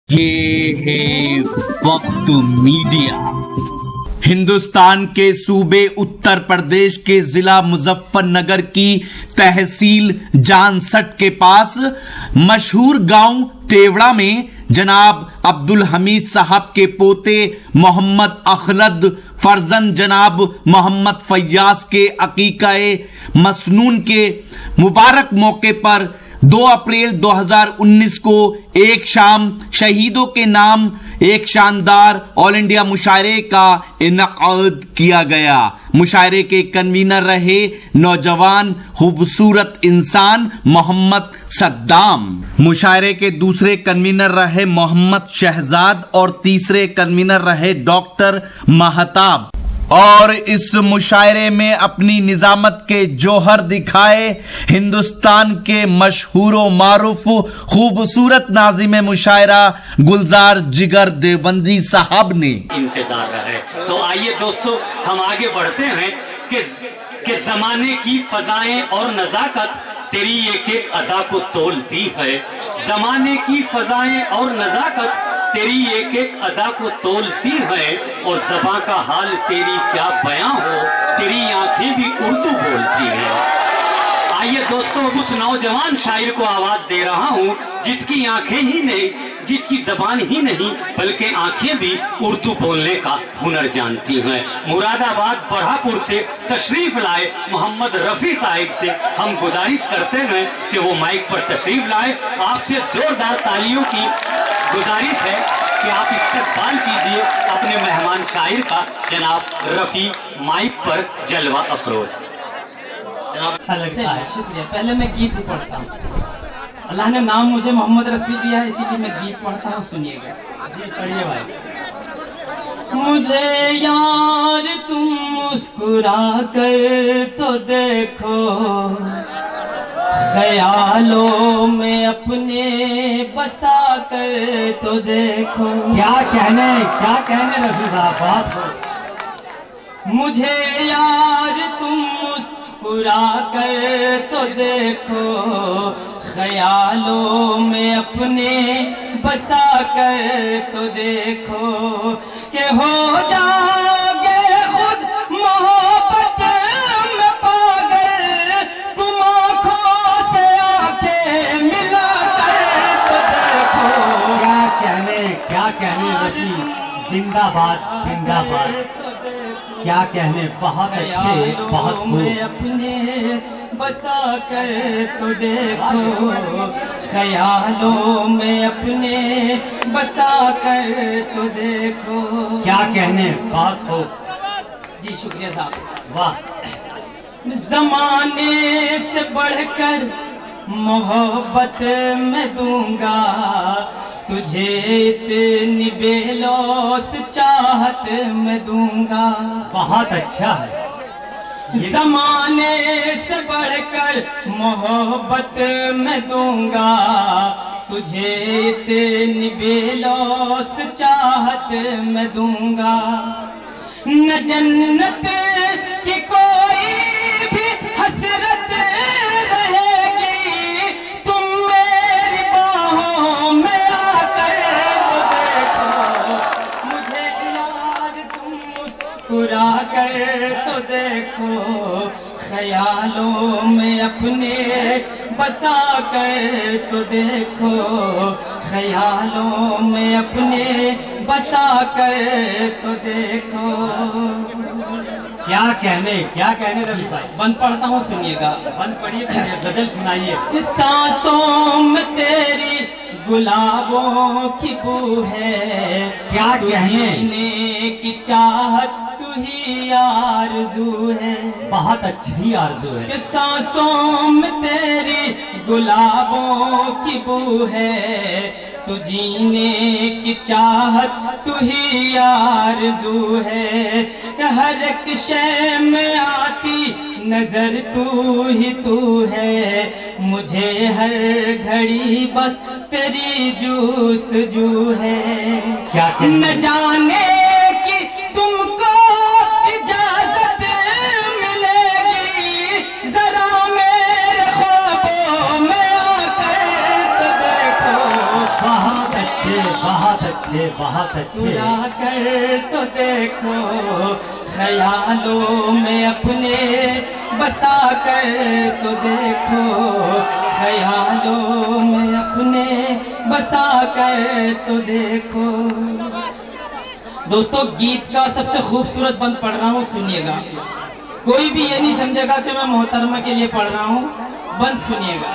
ये है वक्त मीडिया। हिंदुस्तान के सूबे उत्तर प्रदेश के जिला मुजफ्फरनगर की तहसील जानसठ के पास मशहूर गांव तेवड़ा में जनाब अब्दुल हमीद साहब के पोते मोहम्मद अखलद फर्जन जनाब मोहम्मद फैयाज के अकीकाए मसनून के मुबारक मौके पर 2 अप्रैल 2019 को एक शाम शहीदों के नाम एक शानदार ऑल इंडिया मुशायरे का इनकाद किया गया। मुशायरे के कन्वीनर रहे नौजवान खूबसूरत इंसान मोहम्मद सद्दाम। मुशायरे के दूसरे कन्वीनर रहे मोहम्मद शहजाद और तीसरे कन्वीनर रहे डॉक्टर महताब। और इस मुशायरे में अपनी निजामत के जोहर दिखाए हिंदुस्तान के मशहूर मारूफ खूबसूरत नाज़िम मुशायरा गुलजार जिगर देवबंदी साहब ने इंतजार है। तो आइए दोस्तों हम आगे बढ़ते हैं कि जमाने की फजाएं और नजाकत तेरी एक एक अदा को तोलती है। जमाने की फजाएं और नजाकत तेरी एक एक अदा को तोलती है और ज़बां का हाल तेरी क्या बयां हो, तेरी आंखें भी उर्दू बोलती हैं। आइए दोस्तों अब उस नौजवान शायर को आवाज दे रहा हूं जिसकी आंखें ही नहीं, जिसकी जबान ही नहीं बल्कि आंखें भी उर्दू बोलने का हुनर जानती हैं। मुरादाबाद बढ़ापुर से तशरीफ लाए मोहम्मद रफी साहिब से हम गुजारिश करते हैं कि वो माइक पर तशरीफ लाए। आपसे जोरदार तालियों की गुजारिश है कि आप इस्तकबाल कीजिए अपने मेहमान शायर का जनाब रफी माइक पर जलवा अफरोज। अच्छा लगता है, शुक्रिया। पहले मैं गीत ही पढ़ता हूँ। अल्लाह ने नाम मुझे मोहम्मद रफी दिया है इसीलिए मैं गीत पढ़ता हूँ, सुनिएगा। जी पढ़िए भाई। मुझे यार तुम मुस्कुरा कर तो देखो, ख्यालों में अपने बसा कर तो देखो। क्या कहने रफी साहब, बात हो। मुझे यार तुम मुस्कुरा कर तो देखो, ख्यालों में अपने बसा कर तो देखो कि हो जाओगे खुद मोहब्बत में पागल, तुम आंखों से आंखें मिला कर तो देखो। क्या कहने रफी, जिंदाबाद जिंदाबाद। क्या कहने, बहुत अच्छे, बहुत खूब। अपने बसा कर तो देखो, ख्यालों में अपने बसा कर तो देखो। क्या कहने, बहुत खूब। जी शुक्रिया साहब। वाह। जमाने से बढ़कर मोहब्बत मैं दूंगा तुझे, इतनी बेलौस चाहत मैं दूंगा। बहुत अच्छा है। ज़माने से बढ़कर मोहब्बत मैं दूंगा तुझे, इतनी बेलौस चाहत मैं दूंगा। न जन्नत की कोई भी हसरत रहेगी, तुम मेरी बाहों में आकर तो देखो। मुझे यार तुम मुस्कुरा कर तो देखो, ख्यालों में अपने बसा कर तो देखो, ख्यालों में अपने बसा कर तो देखो। क्या कहने रफी साहब। बंद पढ़ता हूँ, सुनिएगा। बंद पढ़िए, गजल सुनाइए। कि सांसों में तेरी गुलाबों की बू है, क्या कहने, जीने की चाहत तू ही आरज़ू है। बहुत अच्छी आरज़ू है। कि सांसों में तेरी गुलाबों की बू है, तो जीने की चाहत तू ही आरज़ू है। हर एक शय में आती नजर तू है, मुझे हर घड़ी बस तेरी जुस्तजू है। क्या न जाने कि तुमको इजाजत मिलेगी, जरा मेरे ख्वाबों में आकर तो देखो। बहुत अच्छे। बहुत अच्छे, बहुत अच्छे। चुरा कर तो देखो ख्यालों में अपने, बसा कर तो देखो ख्यालों में अपने, बसा कर तो देखो। दोस्तों गीत का सबसे खूबसूरत बंद पढ़ रहा हूँ, सुनिएगा। कोई भी ये नहीं समझेगा कि मैं मोहतरमा के लिए पढ़ रहा हूँ, बंद सुनिएगा।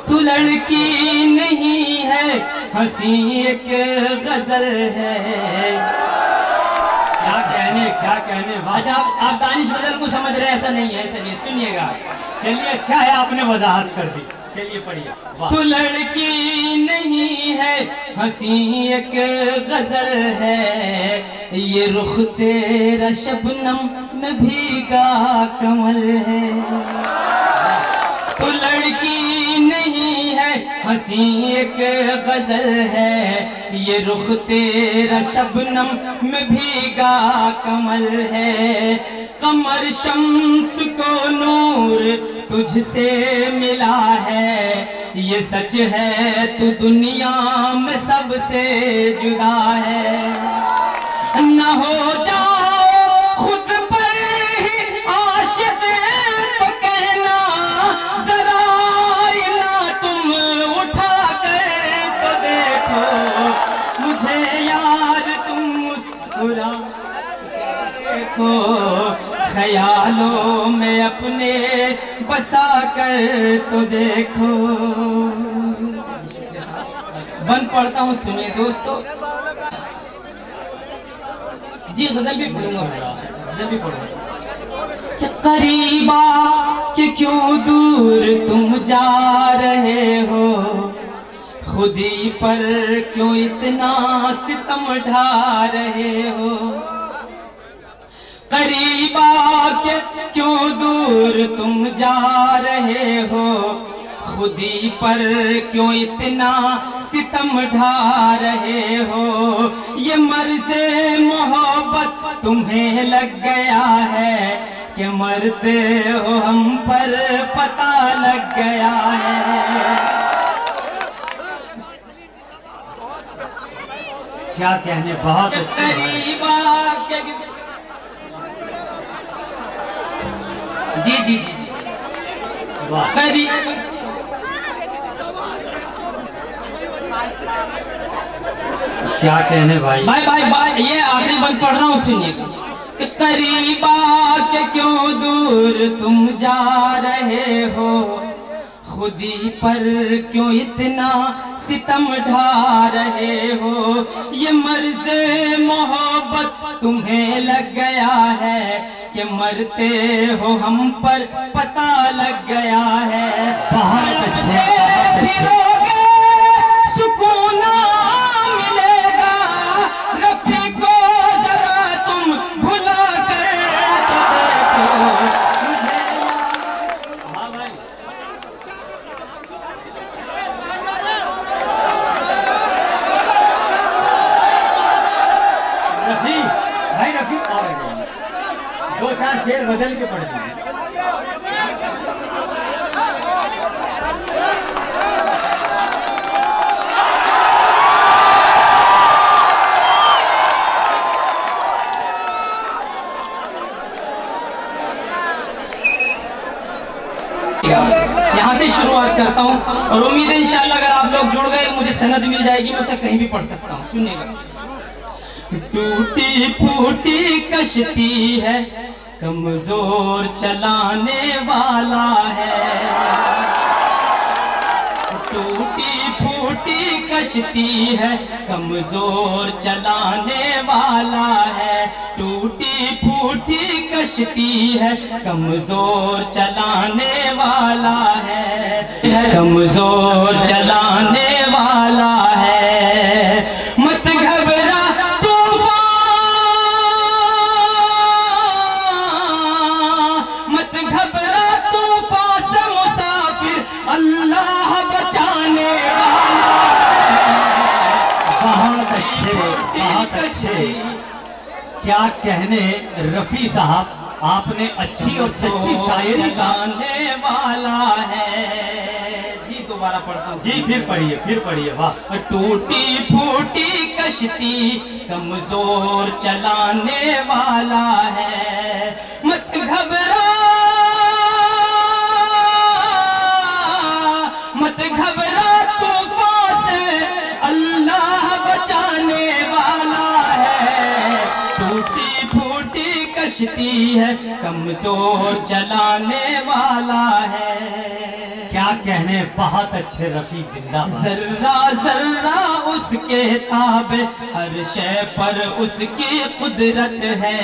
तू लड़की नहीं है, हंसी एक गजल है। क्या कहने अच्छा आप दानिश गजल को समझ रहे हैं, ऐसा नहीं है, ऐसा नहीं, सुनिएगा। चलिए, अच्छा है आपने वजाहत कर दी। चलिए पढ़िए। तू लड़की नहीं है, हंसी एक गजल है, ये रुख तेरा शबनम में भीगा कमल है। तू लड़की नहीं है, हंसी एक गजल है, ये रुख तेरा शबनम में भीगा कमल है। कमर शम्स को नूर तुझसे मिला है, ये सच है तू दुनिया में सबसे जुदा है। न हो जाओ खुद पर ही आशिक तो कहना, जरा ना तुम उठा कर तो देखो, मुझे यार तुम मुस्कुरा देखो, ख्यालों में अपने बसा कर तो देखो। बंद पढ़ता हूँ, सुनिए दोस्तों। जी गजल भी पढ़ूंगा, गजल भी पढ़ूंगा। क्या करीबा कि क्यों दूर तुम जा रहे हो, खुदी पर क्यों इतना सितम ढा रहे हो। करीबा के क्यों दूर तुम जा रहे हो, खुदी पर क्यों इतना सितम ढा रहे हो। ये मर्ज़े मोहब्बत तुम्हें लग गया है, कि मरते हो हम पर पता लग गया है। क्या कहने, बहुत अच्छे। करीबा के जी जी जी वाह। क्या कहने भाई। बाय बाय बाय, ये आखिरी बंद पढ़ रहा हूँ, सुनिएगा। करीबा के क्यों दूर तुम जा रहे हो, खुदी पर क्यों इतना सितम ढा रहे हो। ये मर्ज़े मोहब्बत तुम्हें लग गया है, कि मरते हो हम पर पता लग गया है। बहुत अच्छे, फिरोगे सुकून मिलेगा, रफ़ी को जरा तुम भुला कर तो देखो, मुझे। हाँ भाई। रफी भाई, रफी और दो चार शेर बदल के पढ़ दिए। यहाँ से शुरुआत करता हूँ, और उम्मीद है इंशाल्लाह अगर आप लोग जुड़ गए, मुझे सनद मिल जाएगी, मैं उसे कहीं भी पढ़ सकता हूँ। सुनिएगा। टूटी फूटी कश्ती है, कमजोर चलाने वाला है। टूटी फूटी कश्ती है, कमजोर चलाने वाला है। टूटी फूटी कश्ती है, कमजोर चलाने वाला है। कमजोर चलाने वाला है। मत घबरा अल्लाह बचाने वाला। बहुत अच्छे, बहुत अच्छे। क्या कहने रफी साहब, आपने अच्छी और सच्ची शायरी गाने वाला है। जी दोबारा पढ़ता हूँ। जी फिर पढ़िए वाह। टूटी फूटी कश्ती कमजोर चलाने वाला है, मत घबरा तूफान से, अल्लाह बचाने वाला है। टूटी फूटी कश्ती है कमजोर चलाने वाला है। क्या कहने, बहुत अच्छे रफी, जिंदाबाद। जर्रा जर्रा उसके ताबे, हर शय पर उसकी कुदरत है।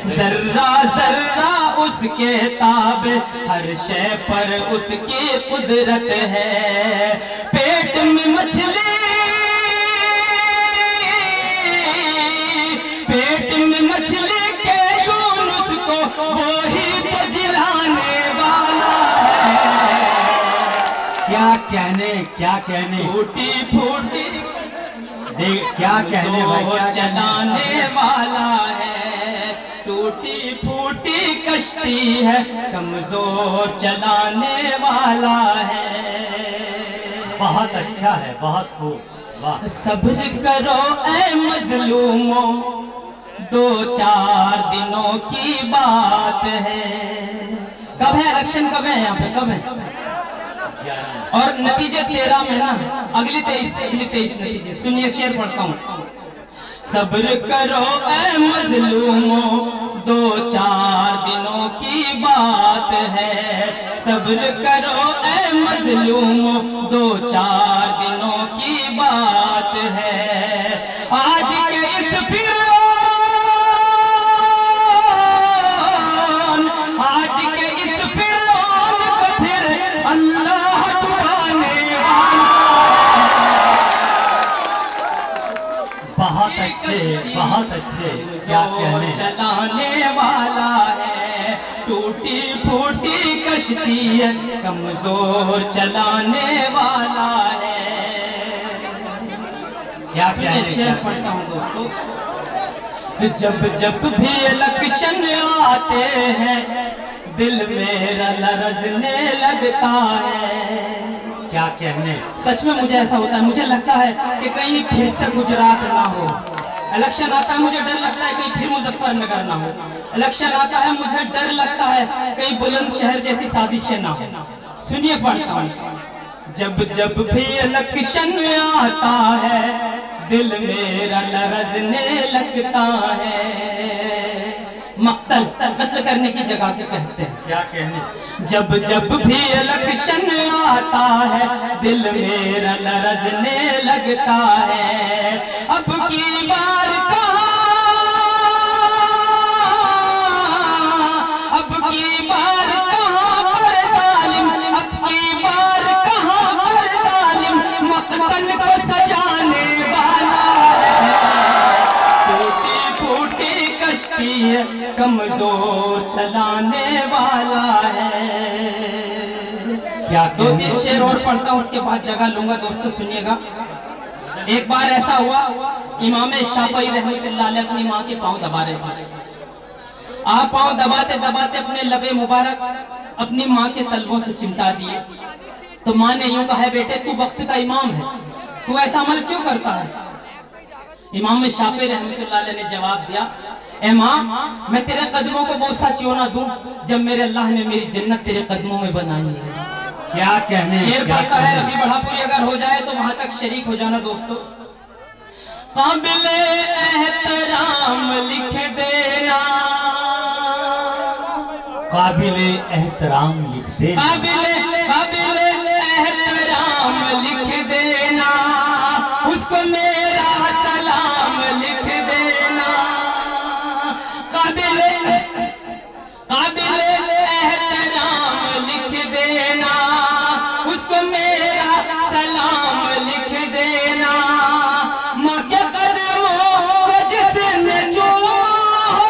जर्रा जर्रा उसके ताबे, हर शय पर उसकी कुदरत है। पेट में मछली, पेट में मछली के यूनुस को वो ही तो जिलाने वाला है। क्या कहने फूटी फूटी क्या कहने भाई, क्या चलाने वाला है। टूटी फूटी कश्ती है कमजोर चलाने वाला है। बहुत अच्छा है, बहुत खूब, वाह। सब्र करो ऐ मजलूमों, 2-4 दिनों की बात है। कब है इलेक्शन, कब है यहाँ पे, कब है? और नतीजे 13 में ना, अगली 23 नतीजे। सुनिए, शेर पढ़ता हूँ। सब्र करो ऐ मजलूमों, 2-4 दिनों की बात है। सब्र करो ऐ मजलूमों, 2-4 दिनों की बात है। आज के इस बहुत अच्छे, क्या कहने, चलाने वाला है। टूटी फूटी कश्ती है कमजोर चलाने वाला है। क्या कहने, शेर पढ़ता हूँ दोस्तों। जब जब भी इलेक्शन आते हैं, दिल मेरा लरजने लगता है। क्या कहने, सच में मुझे ऐसा होता है, मुझे लगता है कि कहीं फिर से गुजरात ना हो। इलेक्शन आता है, मुझे डर लगता है कहीं फिर मुजफ्फरनगर ना हो। इलेक्शन आता है, मुझे डर लगता है कहीं बुलंदशहर जैसी साजिशें ना हो। सुनिए, पढ़ता हूँ। जब जब भी इलेक्शन आता है, दिल मेरा लरजने लगता है। मक्तल, कत्ल करने की जगह को कहते हैं। क्या कहने, जब जब भी इलेक्शन आता है, दिल मेरा लरजने लगता है। अब की बार कहाँ, अब की बार कहाँ पर जालिम, अब की बार कहाँ पर जालिम, मक्तल को सजाने वाला है। टूटी फूटी कश्ती है कमजोर चलाने वाला है। क्या 2-3 शेर और पढ़ता हूँ, उसके बाद जगह लूंगा। दोस्तों सुनिएगा। एक बार ऐसा हुआ, इमाम शाफई रहमतुल्लाह अलैह अपनी माँ के पांव दबा रहे थे। आप पांव दबाते दबाते अपने लबे मुबारक अपनी माँ के तलवों से चिमटा दिए। तो माँ ने यूं कहा, बेटे तू वक्त का इमाम है, तू ऐसा अमल क्यों करता है? इमाम शाफई रहमतुल्लाह अलैह ने जवाब दिया, ए माँ, मैं तेरे कदमों को बोसा क्यों ना दूं जब मेरे अल्लाह ने मेरी जन्नत तेरे कदमों में बनाई है। क्या कहने, शेर पढ़ता है रफी बढ़ापुरी, अगर हो जाए तो वहां तक शरीक हो जाना दोस्तों। काबिले एहतराम लिख देना, काबिले एहतराम लिख देना, काबिले एहतराम लिख देना, उसको मेरा सलाम लिख देना। काबिले एहतराम लिख देना, उसको मेरा सलाम लिख देना। माँ के कदमों को जिसने चूमा हो,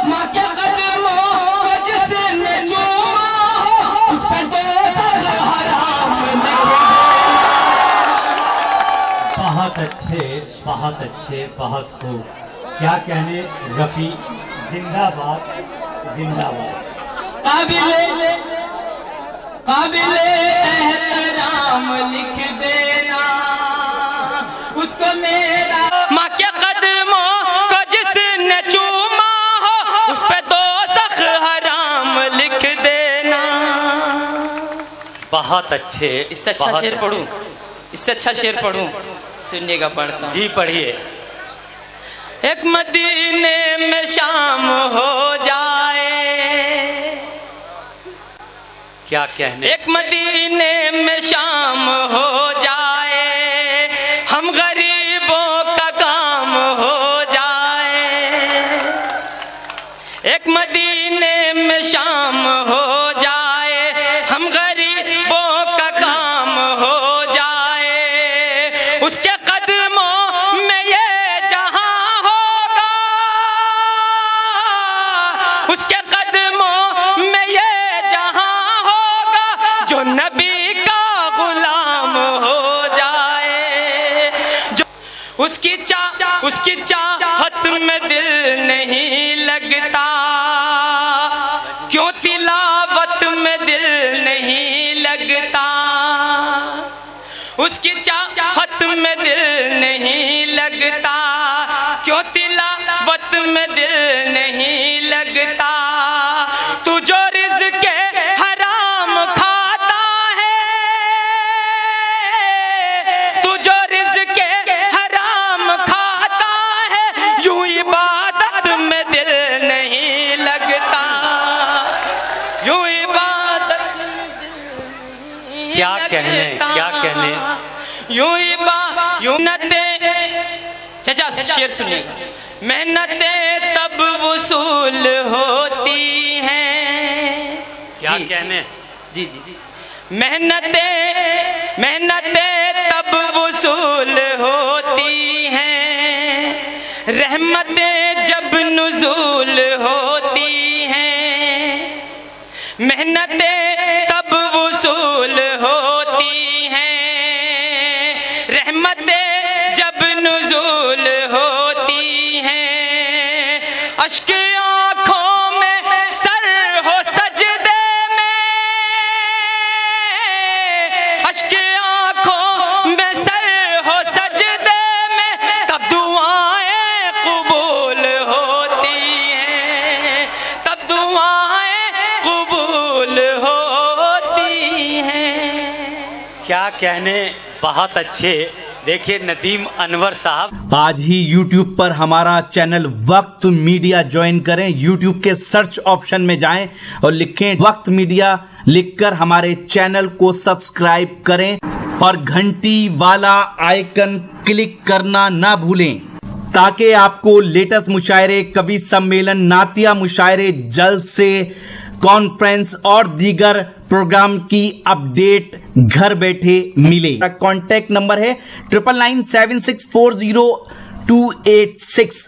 माँ के कदमों को जिसने चूमा हो, उस पर दो हराम लिख देना। बहुत अच्छे, बहुत अच्छे, बहुत खूब। क्या कहने रफी, जिंदाबाद, जिंदाबाद। काबिले एहतराम लिख देना उसको मेरा। माँ के कदमों को जिसने चूमा हो उस पे दोज़ख हराम लिख देना। बहुत अच्छे। इससे अच्छा बहुत शेर अच्छे। पढ़ूं, इससे अच्छा शेर पढ़ूं, सुनिएगा पढ़ता हूं। जी पढ़िए। एक मदीने में शाम हो जाए, क्या कहने। एक मदीने में शाम हो जाए, हम गरीबों का काम हो जाए। एक मदीने में शाम हो जाए, हम गरीबों का काम हो जाए। उसके कदमों में ये जहां होगा, उसके कदमों में ये जहां होगा, जो नबी का गुलाम हो जाए। जो उसकी चाहत में दिल नहीं लगता, क्यों तिलावत में दिल नहीं लगता। उसकी चाहत में दिल नहीं लगता, क्यों तिलावत में दिल नहीं लगता। तू जो रिज़्क़ हराम खाता है, तू जो रिज़्क़ हराम खाता है, यूं इबादत में दिल नहीं लगता, यूं इबादत में दिल नहीं क्या कहने, लगता। क्या कहने। यूं चाचा शेर सुनिएगा। मेहनतें तब वसूल होती हैं। क्या जी, कहने। जी जी जी। मेहनतें तब वसूल होती हैं, रहमतें जब नुज़ूल होती हैं। मेहनतें तब वसूल होती हैं, रहमतें जब नुज़ूल होती हैं। अश्क आँखों में सर हो सजदे में, अश्क आँखों में सर हो सजदे में, तब दुआएं कबूल होती हैं, तब दुआएं कबूल होती हैं। क्या कहने। बहुत अच्छे। देखिए नदीम अनवर साहब। आज ही YouTube पर हमारा चैनल वक्त मीडिया ज्वाइन करें। YouTube के सर्च ऑप्शन में जाएं और लिखें वक्त मीडिया, लिखकर हमारे चैनल को सब्सक्राइब करें और घंटी वाला आइकन क्लिक करना ना भूलें, ताकि आपको लेटेस्ट मुशायरे, कवि सम्मेलन, नातिया मुशायरे, जलसे, कॉन्फ्रेंस और दीगर प्रोग्राम की अपडेट घर बैठे मिले। कॉन्टैक्ट नंबर है 9997640286।